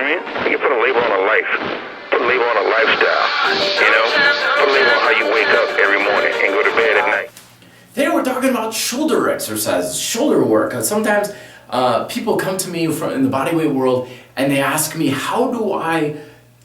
I mean? You can put a label on a life, put a label on a lifestyle, you know? Put a label on how you wake up every morning and go to bed at night. Today we're talking about shoulder exercises, shoulder work. Sometimes people come to me in the bodyweight world and they ask me, how do I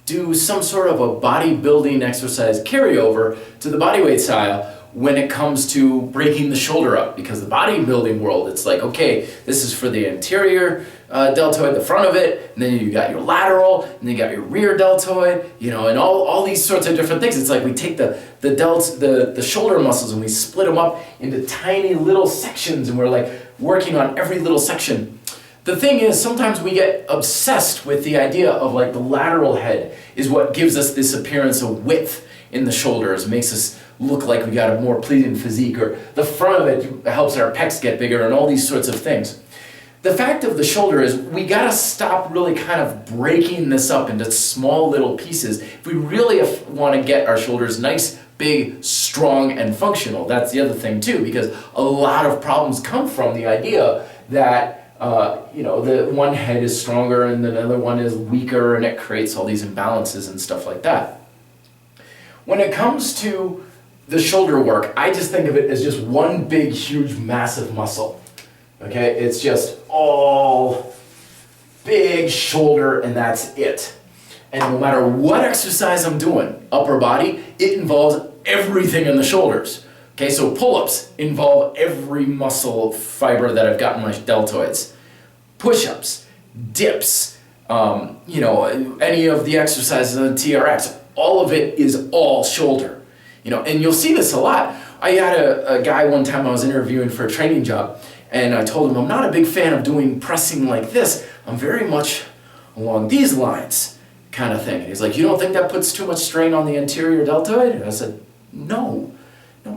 do some sort of a bodybuilding exercise carryover to the bodyweight style when it comes to breaking the shoulder up? Because the bodybuilding world, it's like, okay, this is for the anterior deltoid, the front of it, and then you got your lateral, and then you got your rear deltoid, you know, and all these sorts of different things. It's like we take the shoulder muscles and we split them up into tiny little sections, and we're like working on every little section. The thing is, sometimes we get obsessed with the idea of like the lateral head is what gives us this appearance of width in the shoulders, makes us look like we got a more pleasing physique, or the front of it helps our pecs get bigger, and all these sorts of things. The fact of the shoulder is we gotta stop really kind of breaking this up into small little pieces. If we really want to get our shoulders nice, big, strong, and functional, that's the other thing too, because a lot of problems come from the idea that the one head is stronger and the other one is weaker, and it creates all these imbalances and stuff like that. When it comes to the shoulder work, I just think of it as just one big, huge, massive muscle. Okay, it's just all big shoulder, and that's it. And no matter what exercise I'm doing, upper body, it involves everything in the shoulders. Okay, so pull-ups involve every muscle fiber that I've got in my deltoids. Push-ups, dips, any of the exercises on the TRX, all of it is all shoulder. And you'll see this a lot. I had a guy one time I was interviewing for a training job, and I told him I'm not a big fan of doing pressing like this. I'm very much along these lines kind of thing. And he's like, you don't think that puts too much strain on the anterior deltoid? And I said, no,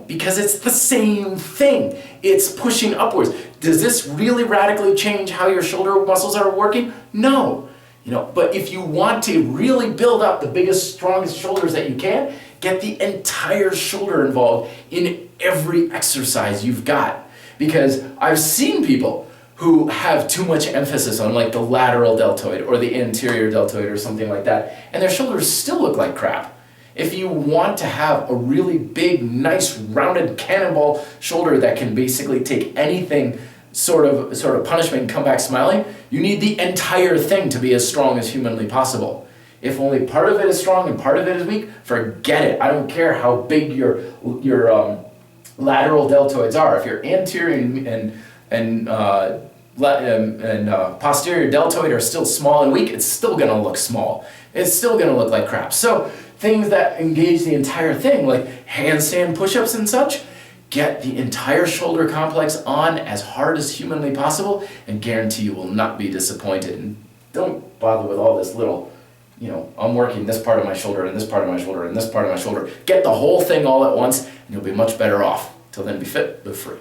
because it's the same thing. It's pushing upwards. Does this really radically change how your shoulder muscles are working? No. But if you want to really build up the biggest, strongest shoulders that you can, get the entire shoulder involved in every exercise you've got. Because I've seen people who have too much emphasis on like the lateral deltoid or the anterior deltoid or something like that, and their shoulders still look like crap. If you want to have a really big, nice, rounded cannonball shoulder that can basically take anything sort of punishment and come back smiling, you need the entire thing to be as strong as humanly possible. If only part of it is strong and part of it is weak, forget it. I don't care how big your lateral deltoids are. If your anterior and posterior deltoid are still small and weak, it's still going to look small. It's still going to look like crap. So things that engage the entire thing, like handstand push-ups and such, get the entire shoulder complex on as hard as humanly possible, and guarantee you will not be disappointed. And don't bother with all this little, I'm working this part of my shoulder and this part of my shoulder and this part of my shoulder. Get the whole thing all at once, and you'll be much better off. Till then, be fit, live free.